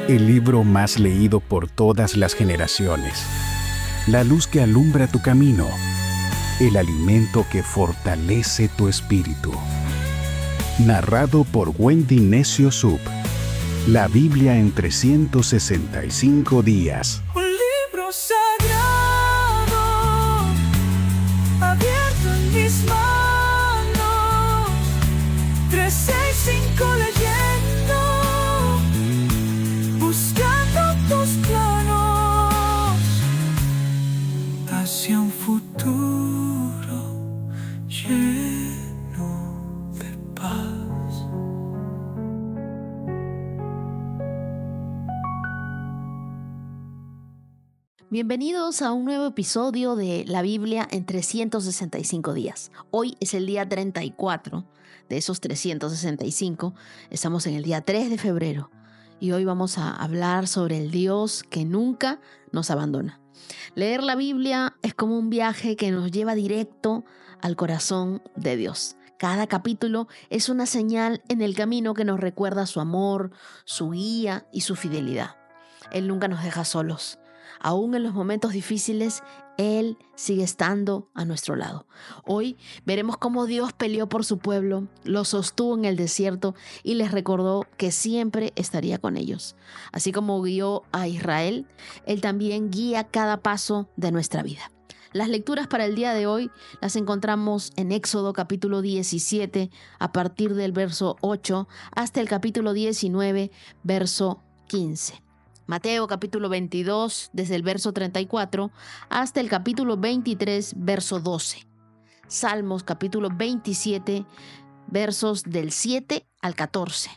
el libro más leído por todas las generaciones, la luz que alumbra tu camino, el alimento que fortalece tu espíritu. Narrado por Wendy Necio Sub. La Biblia en 365 días. Un libro sagrado, abierto en mis manos, 365 leyendo, buscando tus planos, hacia un futuro lleno de paz. Bienvenidos a un nuevo episodio de La Biblia en 365 días. Hoy es el día 34 de esos 365. Estamos en el día 3 de febrero y hoy vamos a hablar sobre el Dios que nunca nos abandona. Leer la Biblia es como un viaje que nos lleva directo al corazón de Dios. Cada capítulo es una señal en el camino que nos recuerda su amor, su guía y su fidelidad. Él nunca nos deja solos. Aún en los momentos difíciles, Él sigue estando a nuestro lado. Hoy veremos cómo Dios peleó por su pueblo, los sostuvo en el desierto y les recordó que siempre estaría con ellos. Así como guió a Israel, Él también guía cada paso de nuestra vida. Las lecturas para el día de hoy las encontramos en Éxodo capítulo 17, a partir del verso 8 hasta el capítulo 19, verso 15. Mateo capítulo 22, desde el verso 34 hasta el capítulo 23, verso 12. Salmos capítulo 27, versos del 7 al 14.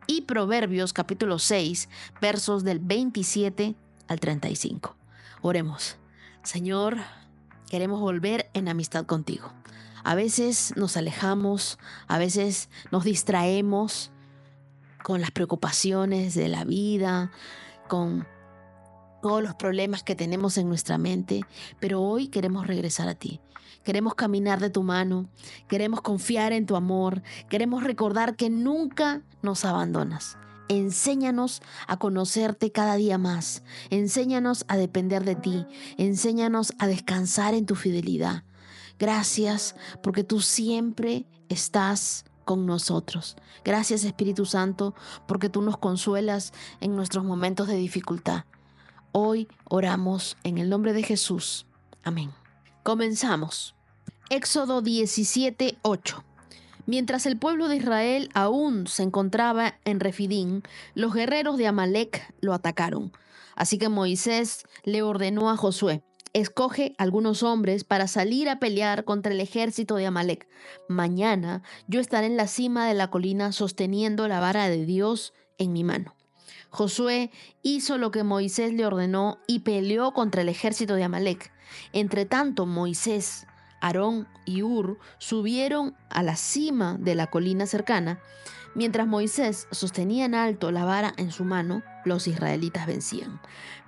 Y Proverbios capítulo 6, versos del 27 al 35. Oremos. Señor, queremos volver en amistad contigo. A veces nos alejamos, a veces nos distraemos con las preocupaciones de la vida, con todos los problemas que tenemos en nuestra mente, pero hoy queremos regresar a ti. Queremos caminar de tu mano, queremos confiar en tu amor, queremos recordar que nunca nos abandonas. Enséñanos a conocerte cada día más, enséñanos a depender de ti, enséñanos a descansar en tu fidelidad. Gracias porque tú siempre estás con nosotros. Gracias, Espíritu Santo, porque tú nos consuelas en nuestros momentos de dificultad. Hoy oramos en el nombre de Jesús. Amén. Comenzamos. Éxodo 17, 8. Mientras el pueblo de Israel aún se encontraba en Refidín, los guerreros de Amalec lo atacaron. Así que Moisés le ordenó a Josué: escoge algunos hombres para salir a pelear contra el ejército de Amalec. Mañana yo estaré en la cima de la colina sosteniendo la vara de Dios en mi mano. Josué hizo lo que Moisés le ordenó y peleó contra el ejército de Amalec. Entretanto, Moisés, Aarón y Hur subieron a la cima de la colina cercana. Mientras Moisés sostenía en alto la vara en su mano, los israelitas vencían.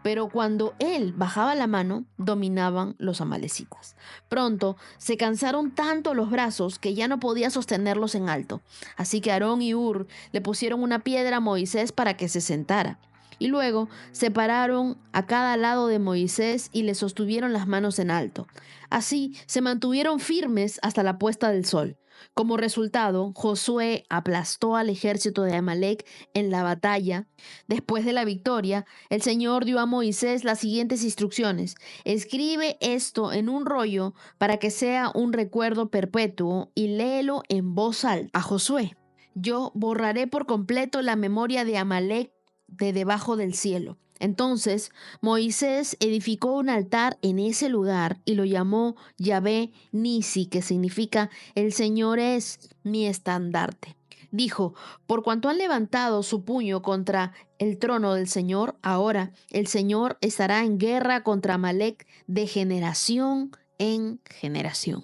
Pero cuando él bajaba la mano, dominaban los amalecitas. Pronto se cansaron tanto los brazos que ya no podía sostenerlos en alto. Así que Aarón y Hur le pusieron una piedra a Moisés para que se sentara. Y luego se pararon a cada lado de Moisés y le sostuvieron las manos en alto. Así se mantuvieron firmes hasta la puesta del sol. Como resultado, Josué aplastó al ejército de Amalec en la batalla. Después de la victoria, el Señor dio a Moisés las siguientes instrucciones: escribe esto en un rollo para que sea un recuerdo perpetuo y léelo en voz alta. A Josué: yo borraré por completo la memoria de Amalec de debajo del cielo. Entonces Moisés edificó un altar en ese lugar y lo llamó Yahvé Nisi, que significa el Señor es mi estandarte. Dijo: por cuanto han levantado su puño contra el trono del Señor, ahora el Señor estará en guerra contra Amalec de generación en generación.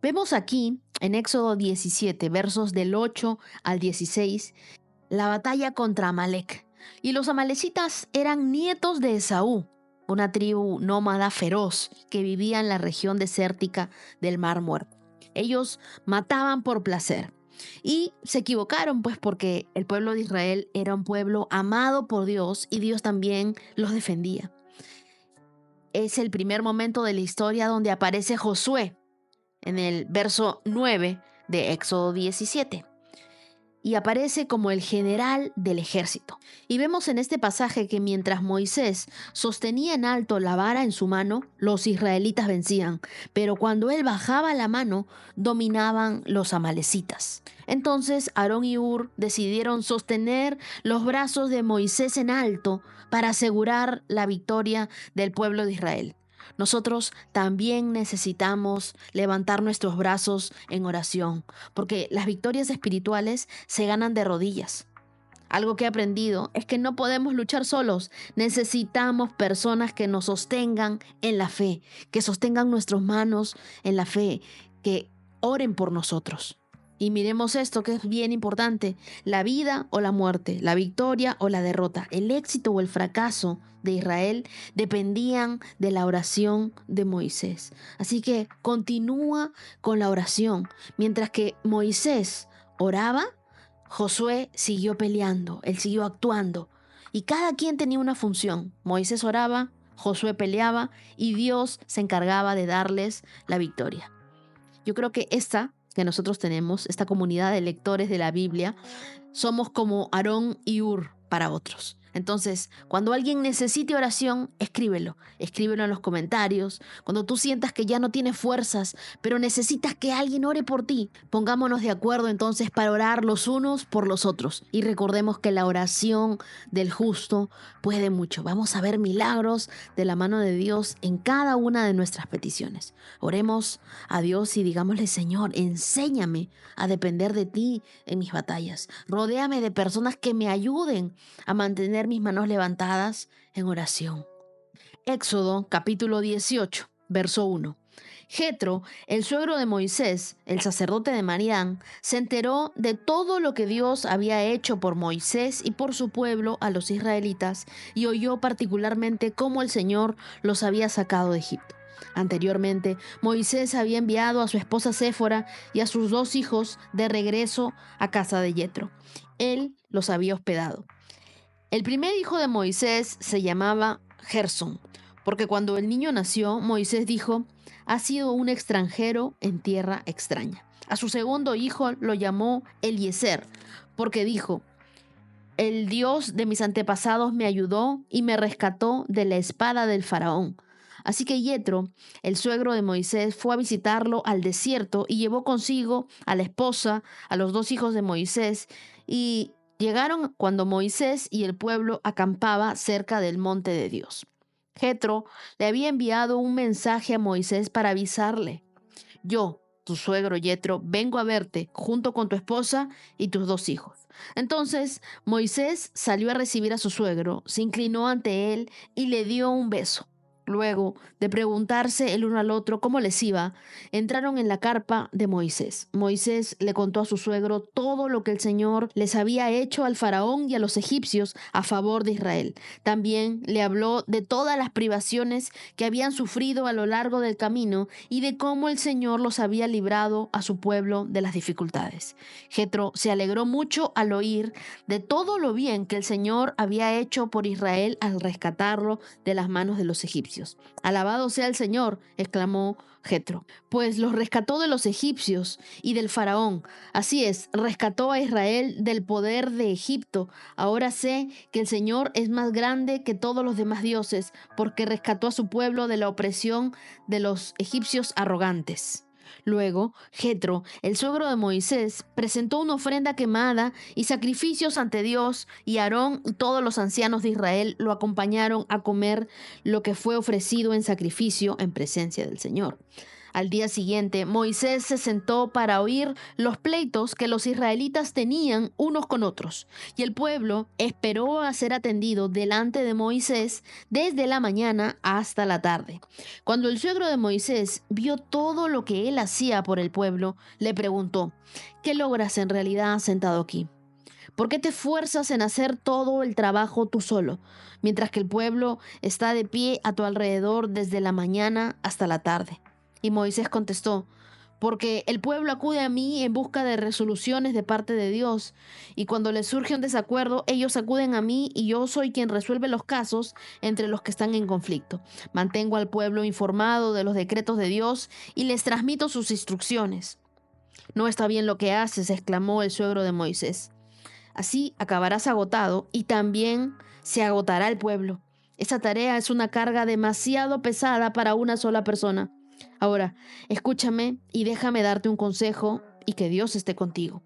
Vemos aquí en Éxodo 17, versos del 8 al 16, la batalla contra Amalec. Y los amalecitas eran nietos de Esaú, una tribu nómada feroz que vivía en la región desértica del Mar Muerto. Ellos mataban por placer. Y se equivocaron, pues, porque el pueblo de Israel era un pueblo amado por Dios y Dios también los defendía. Es el primer momento de la historia donde aparece Josué en el verso 9 de Éxodo 17. Y aparece como el general del ejército. Y vemos en este pasaje que mientras Moisés sostenía en alto la vara en su mano, los israelitas vencían, pero cuando él bajaba la mano, dominaban los amalecitas. Entonces Aarón y Hur decidieron sostener los brazos de Moisés en alto para asegurar la victoria del pueblo de Israel. Nosotros también necesitamos levantar nuestros brazos en oración, porque las victorias espirituales se ganan de rodillas. Algo que he aprendido es que no podemos luchar solos. Necesitamos personas que nos sostengan en la fe, que sostengan nuestras manos en la fe, que oren por nosotros. Y miremos esto que es bien importante: la vida o la muerte, la victoria o la derrota, el éxito o el fracaso de Israel dependían de la oración de Moisés. Así que continúa con la oración. Mientras que Moisés oraba, Josué siguió peleando, él siguió actuando. Y cada quien tenía una función. Moisés oraba, Josué peleaba y Dios se encargaba de darles la victoria. Yo creo que que nosotros tenemos, esta comunidad de lectores de la Biblia, somos como Aarón y Hur para otros. Entonces, cuando alguien necesite oración, escríbelo en los comentarios. Cuando tú sientas que ya no tienes fuerzas, pero necesitas que alguien ore por ti, pongámonos de acuerdo entonces para orar los unos por los otros. Y recordemos que la oración del justo puede mucho. Vamos a ver milagros de la mano de Dios en cada una de nuestras peticiones. Oremos a Dios y digámosle: Señor, enséñame a depender de ti en mis batallas. Rodéame de personas que me ayuden a mantener mis manos levantadas en oración. Éxodo capítulo 18, verso 1. Jetro, el suegro de Moisés, el sacerdote de Madián, se enteró de todo lo que Dios había hecho por Moisés y por su pueblo, a los israelitas, y oyó particularmente cómo el Señor los había sacado de Egipto. Anteriormente, Moisés había enviado a su esposa Séfora y a sus 2 hijos de regreso a casa de Jetro. Él los había hospedado. El primer hijo de Moisés se llamaba Gersón, porque cuando el niño nació, Moisés dijo: ha sido un extranjero en tierra extraña. A su segundo hijo lo llamó Eliezer, porque dijo: el Dios de mis antepasados me ayudó y me rescató de la espada del faraón. Así que Jetro, el suegro de Moisés, fue a visitarlo al desierto y llevó consigo a la esposa, a los 2 hijos de Moisés, y llegaron cuando Moisés y el pueblo acampaba cerca del monte de Dios. Jetro le había enviado un mensaje a Moisés para avisarle: yo, tu suegro Jetro, vengo a verte junto con tu esposa y tus 2 hijos. Entonces Moisés salió a recibir a su suegro, se inclinó ante él y le dio un beso. Luego de preguntarse el uno al otro cómo les iba, entraron en la carpa de Moisés. Moisés le contó a su suegro todo lo que el Señor les había hecho al faraón y a los egipcios a favor de Israel. También le habló de todas las privaciones que habían sufrido a lo largo del camino y de cómo el Señor los había librado a su pueblo de las dificultades. Jetro se alegró mucho al oír de todo lo bien que el Señor había hecho por Israel al rescatarlo de las manos de los egipcios. Alabado sea el Señor, exclamó Jetro, pues los rescató de los egipcios y del faraón. Así es, rescató a Israel del poder de Egipto. Ahora sé que el Señor es más grande que todos los demás dioses, porque rescató a su pueblo de la opresión de los egipcios arrogantes. Luego, Jetro, el suegro de Moisés, presentó una ofrenda quemada y sacrificios ante Dios, y Aarón y todos los ancianos de Israel lo acompañaron a comer lo que fue ofrecido en sacrificio en presencia del Señor. Al día siguiente, Moisés se sentó para oír los pleitos que los israelitas tenían unos con otros, y el pueblo esperó a ser atendido delante de Moisés desde la mañana hasta la tarde. Cuando el suegro de Moisés vio todo lo que él hacía por el pueblo, le preguntó: ¿qué logras en realidad sentado aquí? ¿Por qué te esfuerzas en hacer todo el trabajo tú solo, mientras que el pueblo está de pie a tu alrededor desde la mañana hasta la tarde? Y Moisés contestó: porque el pueblo acude a mí en busca de resoluciones de parte de Dios, y cuando les surge un desacuerdo, ellos acuden a mí y yo soy quien resuelve los casos entre los que están en conflicto. Mantengo al pueblo informado de los decretos de Dios y les transmito sus instrucciones. No está bien lo que haces, exclamó el suegro de Moisés. Así acabarás agotado y también se agotará el pueblo. Esa tarea es una carga demasiado pesada para una sola persona. Ahora, escúchame y déjame darte un consejo y que Dios esté contigo.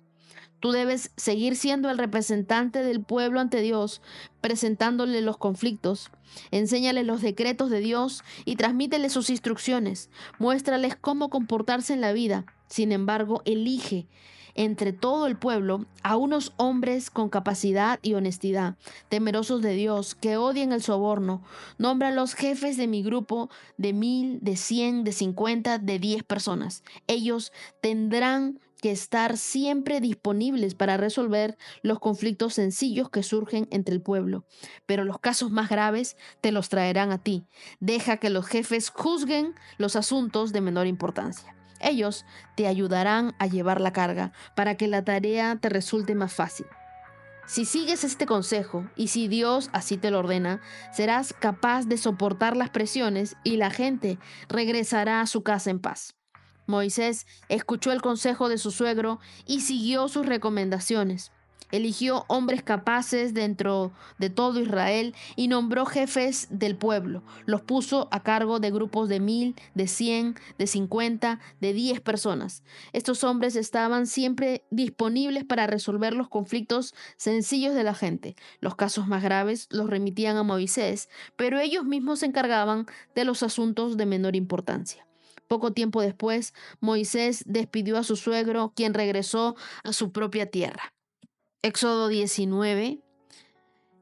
Tú debes seguir siendo el representante del pueblo ante Dios, presentándole los conflictos. Enséñale los decretos de Dios y transmítele sus instrucciones. Muéstrales cómo comportarse en la vida. Sin embargo, elige entre todo el pueblo a unos hombres con capacidad y honestidad, temerosos de Dios, que odien el soborno. Nombra a los jefes de mi grupo de 1,000, de 100, de 50, de 10 personas. Ellos tendrán que estar siempre disponibles para resolver los conflictos sencillos que surgen entre el pueblo, pero los casos más graves te los traerán a ti. Deja que los jefes juzguen los asuntos de menor importancia. Ellos te ayudarán a llevar la carga para que la tarea te resulte más fácil. Si sigues este consejo y si Dios así te lo ordena, serás capaz de soportar las presiones y la gente regresará a su casa en paz. Moisés escuchó el consejo de su suegro y siguió sus recomendaciones. Eligió hombres capaces dentro de todo Israel y nombró jefes del pueblo. Los puso a cargo de grupos de 1,000, de 100, de 50, de 10 personas. Estos hombres estaban siempre disponibles para resolver los conflictos sencillos de la gente. Los casos más graves los remitían a Moisés, pero ellos mismos se encargaban de los asuntos de menor importancia. Poco tiempo después, Moisés despidió a su suegro, quien regresó a su propia tierra. Éxodo 19.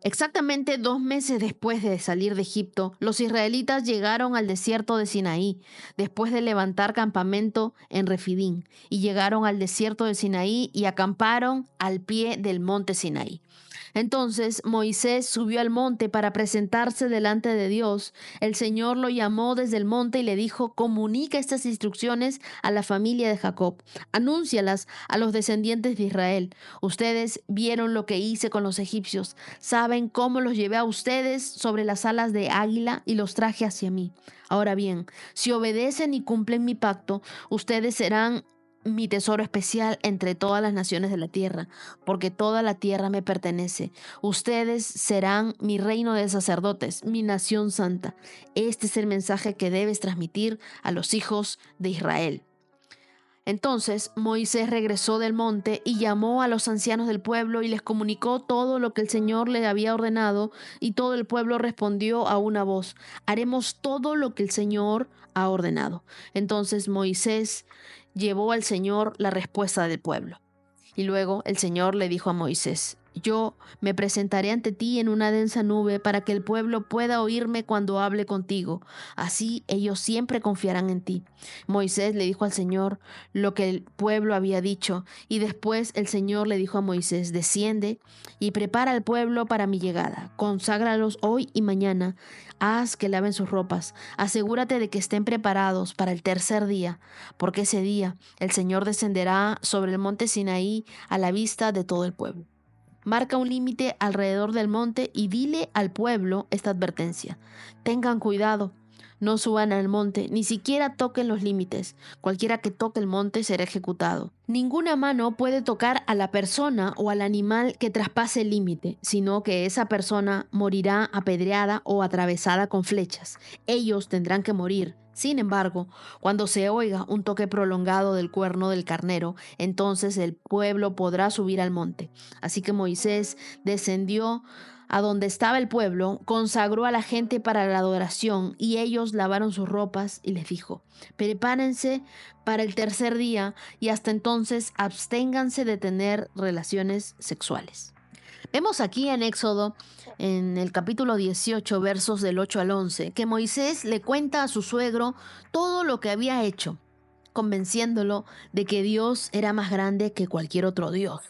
Exactamente 2 meses después de salir de Egipto, los israelitas llegaron al desierto de Sinaí, después de levantar campamento en Refidín, y llegaron al desierto de Sinaí y acamparon al pie del monte Sinaí. Entonces Moisés subió al monte para presentarse delante de Dios. El Señor lo llamó desde el monte y le dijo: comunica estas instrucciones a la familia de Jacob, anúncialas a los descendientes de Israel. Ustedes vieron lo que hice con los egipcios, saben cómo los llevé a ustedes sobre las alas de águila y los traje hacia mí. Ahora bien, si obedecen y cumplen mi pacto, ustedes serán mi tesoro especial entre todas las naciones de la tierra, porque toda la tierra me pertenece. Ustedes serán mi reino de sacerdotes, mi nación santa. Este es el mensaje que debes transmitir a los hijos de Israel. Entonces Moisés regresó del monte y llamó a los ancianos del pueblo y les comunicó todo lo que el Señor le había ordenado, y todo el pueblo respondió a una voz: haremos todo lo que el Señor ha ordenado. Entonces Moisés llevó al Señor la respuesta del pueblo. Y luego el Señor le dijo a Moisés: yo me presentaré ante ti en una densa nube para que el pueblo pueda oírme cuando hable contigo. Así ellos siempre confiarán en ti. Moisés le dijo al Señor lo que el pueblo había dicho, y después el Señor le dijo a Moisés: desciende y prepara al pueblo para mi llegada. Conságralos hoy y mañana. Haz que laven sus ropas. Asegúrate de que estén preparados para el tercer día, porque ese día el Señor descenderá sobre el monte Sinaí a la vista de todo el pueblo. Marca un límite alrededor del monte y dile al pueblo esta advertencia: tengan cuidado, no suban al monte, ni siquiera toquen los límites. Cualquiera que toque el monte será ejecutado. Ninguna mano puede tocar a la persona o al animal que traspase el límite, sino que esa persona morirá apedreada o atravesada con flechas. Ellos tendrán que morir. Sin embargo, cuando se oiga un toque prolongado del cuerno del carnero, entonces el pueblo podrá subir al monte. Así que Moisés descendió a donde estaba el pueblo, consagró a la gente para la adoración, y ellos lavaron sus ropas y les dijo: prepárense para el tercer día y hasta entonces absténganse de tener relaciones sexuales. Vemos aquí en Éxodo, en el capítulo 18, versos del 8 al 11, que Moisés le cuenta a su suegro todo lo que había hecho, convenciéndolo de que Dios era más grande que cualquier otro Dios.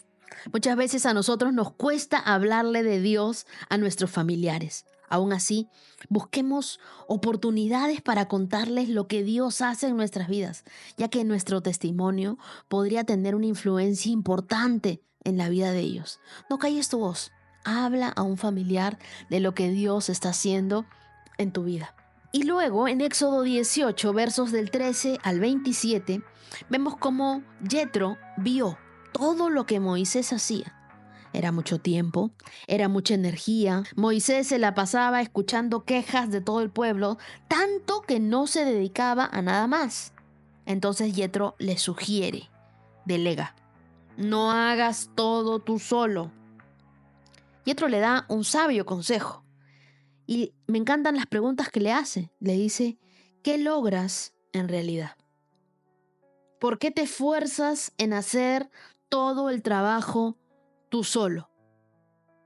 Muchas veces a nosotros nos cuesta hablarle de Dios a nuestros familiares. Aún así, busquemos oportunidades para contarles lo que Dios hace en nuestras vidas, ya que nuestro testimonio podría tener una influencia importante en la vida de ellos. No calles tu voz. Habla a un familiar de lo que Dios está haciendo en tu vida. Y luego, en Éxodo 18, versos del 13 al 27, vemos cómo Jetro vio todo lo que Moisés hacía. Era mucho tiempo, era mucha energía. Moisés se la pasaba escuchando quejas de todo el pueblo, tanto que no se dedicaba a nada más. Entonces Jetro le sugiere, delega, no hagas todo tú solo. Jetro le da un sabio consejo y me encantan las preguntas que le hace. Le dice, ¿qué logras en realidad? ¿Por qué te esfuerzas en hacer todo el trabajo tú solo?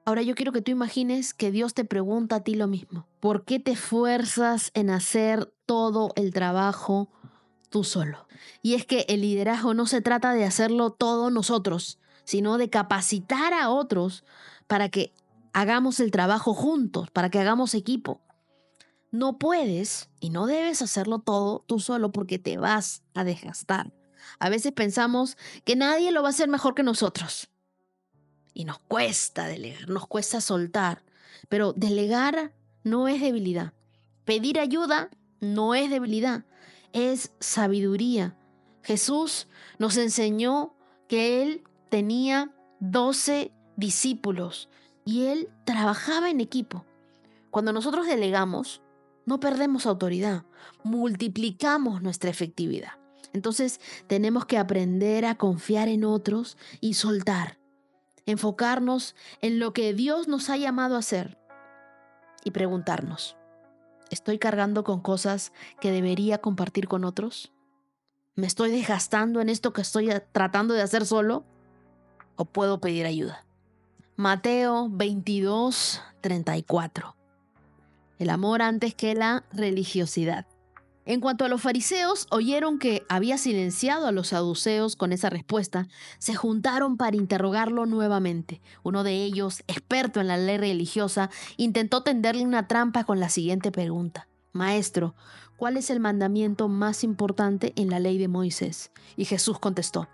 Ahora yo quiero que tú imagines que Dios te pregunta a ti lo mismo. ¿Por qué te esfuerzas en hacer todo el trabajo tú solo? Y es que el liderazgo no se trata de hacerlo todo nosotros, sino de capacitar a otros para que hagamos el trabajo juntos, para que hagamos equipo. No puedes y no debes hacerlo todo tú solo porque te vas a desgastar. A veces pensamos que nadie lo va a hacer mejor que nosotros. Y nos cuesta delegar, nos cuesta soltar. Pero delegar no es debilidad. Pedir ayuda no es debilidad, es sabiduría. Jesús nos enseñó que Él tenía 12 discípulos y Él trabajaba en equipo. Cuando nosotros delegamos, no perdemos autoridad, multiplicamos nuestra efectividad. Entonces tenemos que aprender a confiar en otros y soltar. Enfocarnos en lo que Dios nos ha llamado a hacer y preguntarnos, ¿estoy cargando con cosas que debería compartir con otros? ¿Me estoy desgastando en esto que estoy tratando de hacer solo? ¿O puedo pedir ayuda? Mateo 22, 34. El amor antes que la religiosidad. En cuanto a los fariseos, oyeron que había silenciado a los saduceos con esa respuesta, se juntaron para interrogarlo nuevamente. Uno de ellos, experto en la ley religiosa, intentó tenderle una trampa con la siguiente pregunta. Maestro, ¿cuál es el mandamiento más importante en la ley de Moisés? Y Jesús contestó,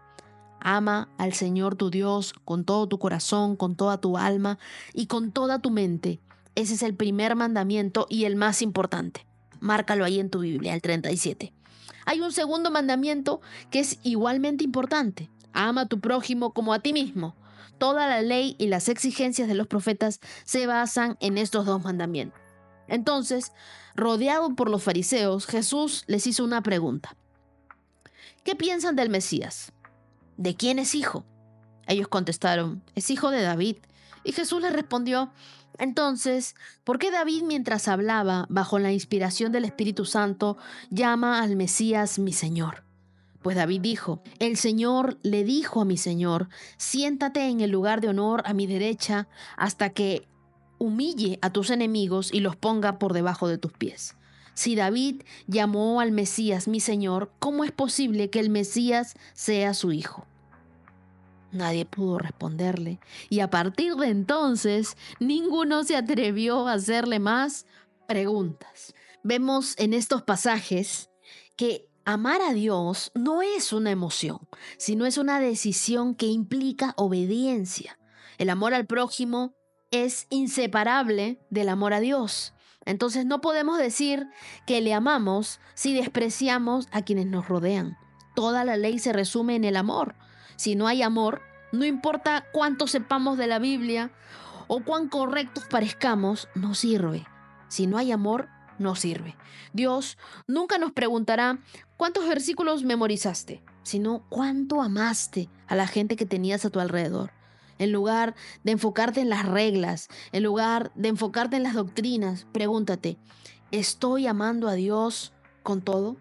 ama al Señor tu Dios con todo tu corazón, con toda tu alma y con toda tu mente. Ese es el primer mandamiento y el más importante. Márcalo ahí en tu Biblia, el 37. Hay un segundo mandamiento que es igualmente importante. Ama a tu prójimo como a ti mismo. Toda la ley y las exigencias de los profetas se basan en estos dos mandamientos. Entonces, rodeado por los fariseos, Jesús les hizo una pregunta. ¿Qué piensan del Mesías? ¿De quién es hijo? Ellos contestaron, es hijo de David. Y Jesús les respondió, entonces, ¿por qué David, mientras hablaba bajo la inspiración del Espíritu Santo, llama al Mesías mi Señor? Pues David dijo, el Señor le dijo a mi Señor, siéntate en el lugar de honor a mi derecha hasta que humille a tus enemigos y los ponga por debajo de tus pies. Si David llamó al Mesías mi Señor, ¿cómo es posible que el Mesías sea su hijo? Nadie pudo responderle, y a partir de entonces ninguno se atrevió a hacerle más preguntas. Vemos en estos pasajes que amar a Dios no es una emoción, sino es una decisión que implica obediencia. El amor al prójimo es inseparable del amor a Dios. Entonces no podemos decir que le amamos si despreciamos a quienes nos rodean. Toda la ley se resume en el amor. Si no hay amor, no importa cuánto sepamos de la Biblia o cuán correctos parezcamos, no sirve. Si no hay amor, no sirve. Dios nunca nos preguntará cuántos versículos memorizaste, sino cuánto amaste a la gente que tenías a tu alrededor. En lugar de enfocarte en las reglas, en lugar de enfocarte en las doctrinas, pregúntate, ¿estoy amando a Dios con todo?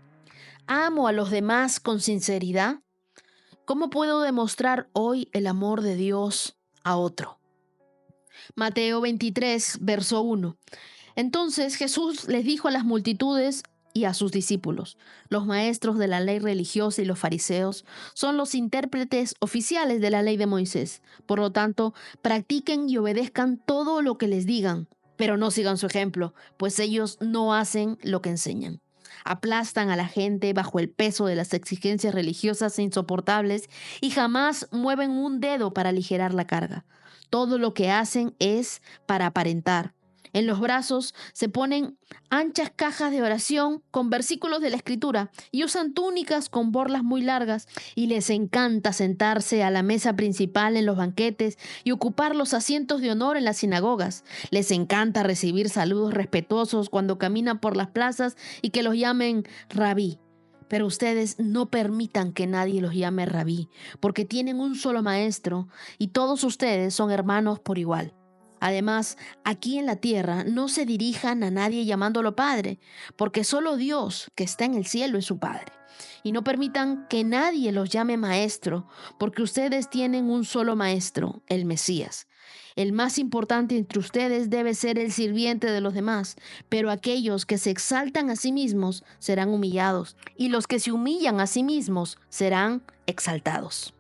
¿Amo a los demás con sinceridad? ¿Cómo puedo demostrar hoy el amor de Dios a otro? Mateo 23, verso 1. Entonces Jesús les dijo a las multitudes y a sus discípulos, los maestros de la ley religiosa y los fariseos son los intérpretes oficiales de la ley de Moisés. Por lo tanto, practiquen y obedezcan todo lo que les digan. Pero no sigan su ejemplo, pues ellos no hacen lo que enseñan. Aplastan a la gente bajo el peso de las exigencias religiosas insoportables y jamás mueven un dedo para aligerar la carga. Todo lo que hacen es para aparentar. En los brazos se ponen anchas cajas de oración con versículos de la Escritura y usan túnicas con borlas muy largas, y les encanta sentarse a la mesa principal en los banquetes y ocupar los asientos de honor en las sinagogas. Les encanta recibir saludos respetuosos cuando caminan por las plazas y que los llamen rabí. Pero ustedes no permitan que nadie los llame rabí, porque tienen un solo maestro y todos ustedes son hermanos por igual. Además, aquí en la tierra no se dirijan a nadie llamándolo Padre, porque solo Dios, que está en el cielo, es su Padre. Y no permitan que nadie los llame Maestro, porque ustedes tienen un solo Maestro, el Mesías. El más importante entre ustedes debe ser el sirviente de los demás, pero aquellos que se exaltan a sí mismos serán humillados, y los que se humillan a sí mismos serán exaltados.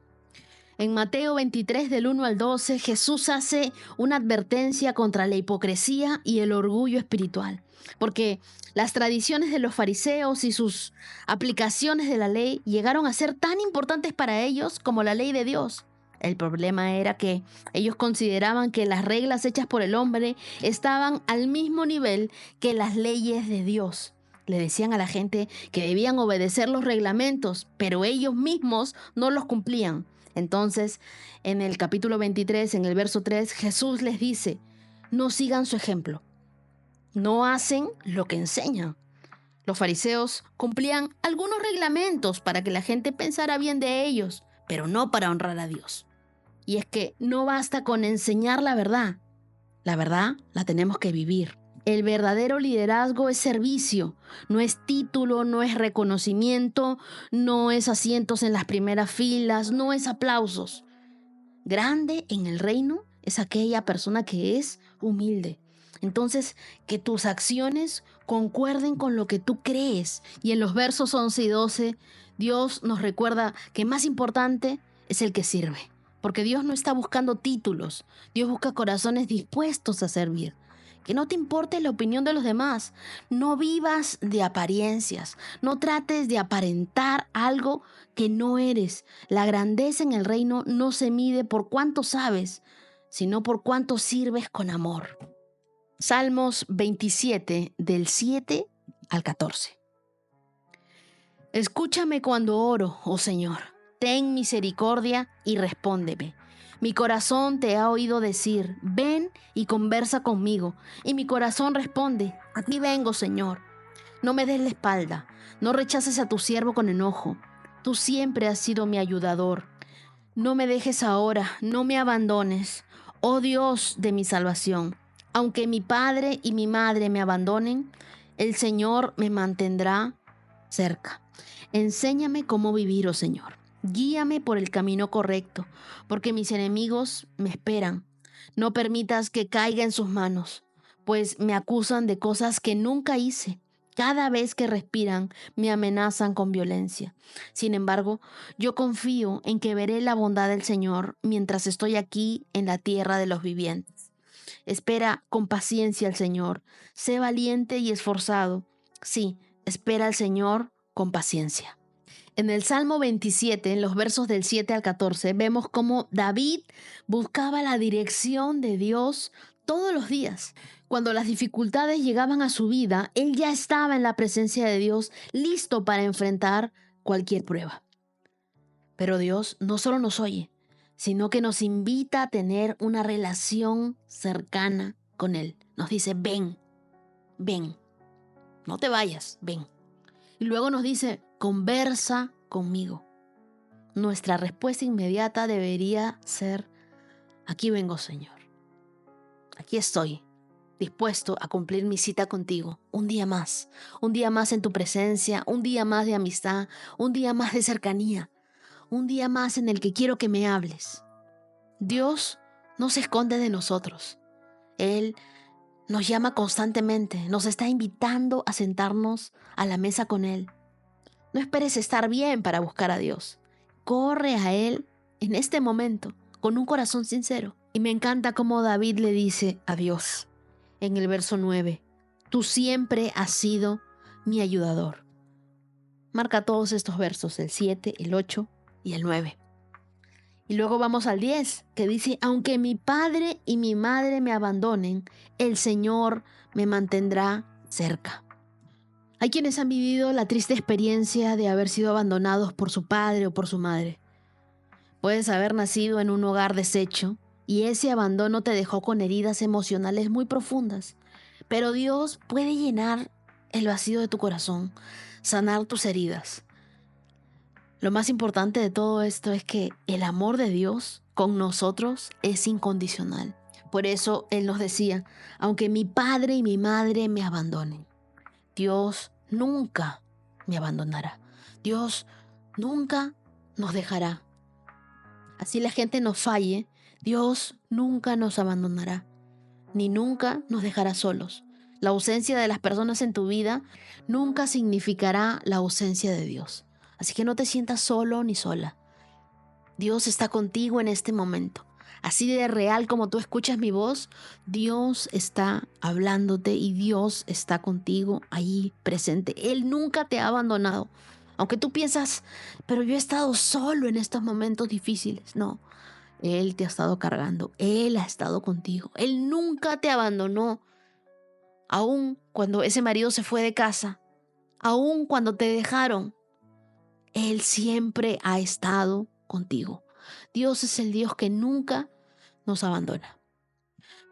En Mateo 23, del 1 al 12, Jesús hace una advertencia contra la hipocresía y el orgullo espiritual, porque las tradiciones de los fariseos y sus aplicaciones de la ley llegaron a ser tan importantes para ellos como la ley de Dios. El problema era que ellos consideraban que las reglas hechas por el hombre estaban al mismo nivel que las leyes de Dios. Le decían a la gente que debían obedecer los reglamentos, pero ellos mismos no los cumplían. Entonces, en el capítulo 23, en el verso 3, Jesús les dice: no sigan su ejemplo. No hacen lo que enseñan. Los fariseos cumplían algunos reglamentos para que la gente pensara bien de ellos, pero no para honrar a Dios. Y es que no basta con enseñar la verdad. La verdad la tenemos que vivir. El verdadero liderazgo es servicio, no es título, no es reconocimiento, no es asientos en las primeras filas, no es aplausos. Grande en el reino es aquella persona que es humilde. Entonces, que tus acciones concuerden con lo que tú crees. Y en los versos 11 y 12, Dios nos recuerda que más importante es el que sirve. Porque Dios no está buscando títulos, Dios busca corazones dispuestos a servir. Que no te importe la opinión de los demás. No vivas de apariencias. No trates de aparentar algo que no eres. La grandeza en el reino no se mide por cuánto sabes, sino por cuánto sirves con amor. Salmos 27, del 7 al 14. Escúchame cuando oro, oh Señor. Ten misericordia y respóndeme. Mi corazón te ha oído decir: ven y conversa conmigo. Y mi corazón responde: aquí vengo, Señor. No me des la espalda, no rechaces a tu siervo con enojo. Tú siempre has sido mi ayudador. No me dejes ahora, no me abandones, oh Dios de mi salvación. Aunque mi padre y mi madre me abandonen, el Señor me mantendrá cerca. Enséñame cómo vivir, oh Señor. Guíame por el camino correcto, porque mis enemigos me esperan. No permitas que caiga en sus manos, pues me acusan de cosas que nunca hice. Cada vez que respiran, me amenazan con violencia. Sin embargo, yo confío en que veré la bondad del Señor mientras estoy aquí en la tierra de los vivientes. Espera con paciencia al Señor. Sé valiente y esforzado. Sí, espera al Señor con paciencia. En el Salmo 27, en los versos del 7 al 14, vemos cómo David buscaba la dirección de Dios todos los días. Cuando las dificultades llegaban a su vida, él ya estaba en la presencia de Dios, listo para enfrentar cualquier prueba. Pero Dios no solo nos oye, sino que nos invita a tener una relación cercana con Él. Nos dice: ven, ven, no te vayas, ven. Y luego nos dice: conversa conmigo. Nuestra respuesta inmediata debería ser: aquí vengo, Señor. Aquí estoy, dispuesto a cumplir mi cita contigo. Un día más en tu presencia, un día más de amistad, un día más de cercanía, un día más en el que quiero que me hables. Dios no se esconde de nosotros. Él nos llama constantemente, nos está invitando a sentarnos a la mesa con Él. No esperes estar bien para buscar a Dios. Corre a Él en este momento con un corazón sincero. Y me encanta cómo David le dice a Dios: en el verso 9. Tú siempre has sido mi ayudador. Marca todos estos versos, el 7, el 8 y el 9. Y luego vamos al 10, que dice, aunque mi padre y mi madre me abandonen, el Señor me mantendrá cerca. Hay quienes han vivido la triste experiencia de haber sido abandonados por su padre o por su madre. Puedes haber nacido en un hogar deshecho y ese abandono te dejó con heridas emocionales muy profundas. Pero Dios puede llenar el vacío de tu corazón, sanar tus heridas. Lo más importante de todo esto es que el amor de Dios con nosotros es incondicional. Por eso Él nos decía, aunque mi padre y mi madre me abandonen, Dios nunca me abandonará. Dios nunca nos dejará. Así la gente nos falle, Dios nunca nos abandonará, ni nunca nos dejará solos. La ausencia de las personas en tu vida nunca significará la ausencia de Dios. Así que no te sientas solo ni sola. Dios está contigo en este momento. Así de real como tú escuchas mi voz, Dios está hablándote y Dios está contigo ahí presente. Él nunca te ha abandonado. Aunque tú piensas, pero yo he estado solo en estos momentos difíciles. No, Él te ha estado cargando. Él ha estado contigo. Él nunca te abandonó. Aún cuando ese marido se fue de casa, aún cuando te dejaron, Él siempre ha estado contigo. Dios es el Dios que nunca nos abandona.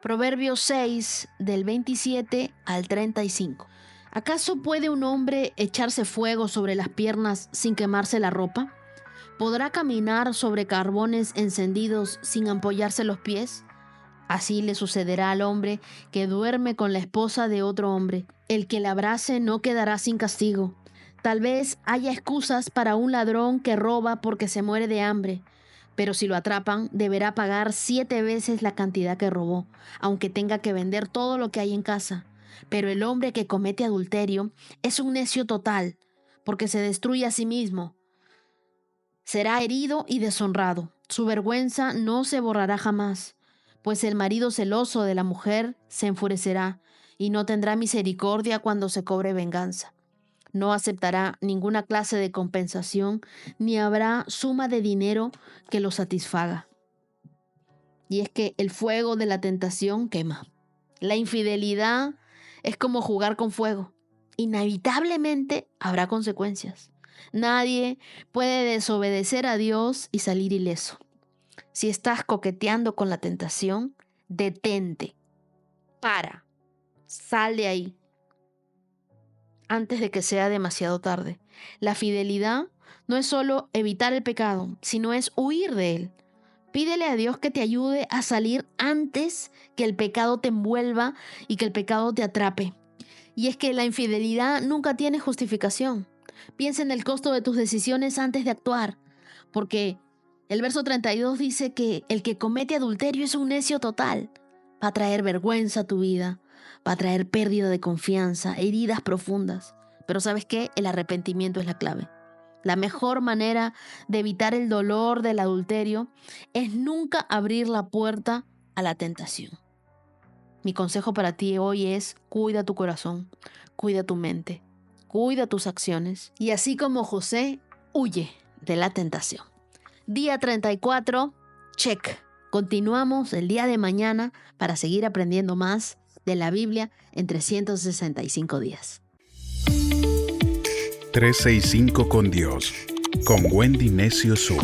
Proverbios 6, del 27 al 35. ¿Acaso puede un hombre echarse fuego sobre las piernas sin quemarse la ropa? ¿Podrá caminar sobre carbones encendidos sin ampollarse los pies? Así le sucederá al hombre que duerme con la esposa de otro hombre. El que la abrace no quedará sin castigo. Tal vez haya excusas para un ladrón que roba porque se muere de hambre, pero si lo atrapan, deberá pagar 7 veces la cantidad que robó, aunque tenga que vender todo lo que hay en casa. Pero el hombre que comete adulterio es un necio total, porque se destruye a sí mismo. Será herido y deshonrado. Su vergüenza no se borrará jamás, pues el marido celoso de la mujer se enfurecerá y no tendrá misericordia cuando se cobre venganza. No aceptará ninguna clase de compensación, ni habrá suma de dinero que lo satisfaga. Y es que el fuego de la tentación quema. La infidelidad es como jugar con fuego. Inevitablemente habrá consecuencias. Nadie puede desobedecer a Dios y salir ileso. Si estás coqueteando con la tentación, detente. Para. Sal de ahí antes de que sea demasiado tarde. La fidelidad no es solo evitar el pecado, sino es huir de él. Pídele a Dios que te ayude a salir antes que el pecado te envuelva y que el pecado te atrape. Y es que la infidelidad nunca tiene justificación. Piensa en el costo de tus decisiones antes de actuar, porque el verso 32 dice que el que comete adulterio es un necio total. Va a traer vergüenza a tu vida, va a traer pérdida de confianza, heridas profundas. Pero ¿sabes qué? El arrepentimiento es la clave. La mejor manera de evitar el dolor del adulterio es nunca abrir la puerta a la tentación. Mi consejo para ti hoy es: cuida tu corazón, cuida tu mente, cuida tus acciones y así como José, huye de la tentación. Día 34, check. Continuamos el día de mañana para seguir aprendiendo más de la Biblia en 365 días. 365 con Dios, con Wendy Necio Sur.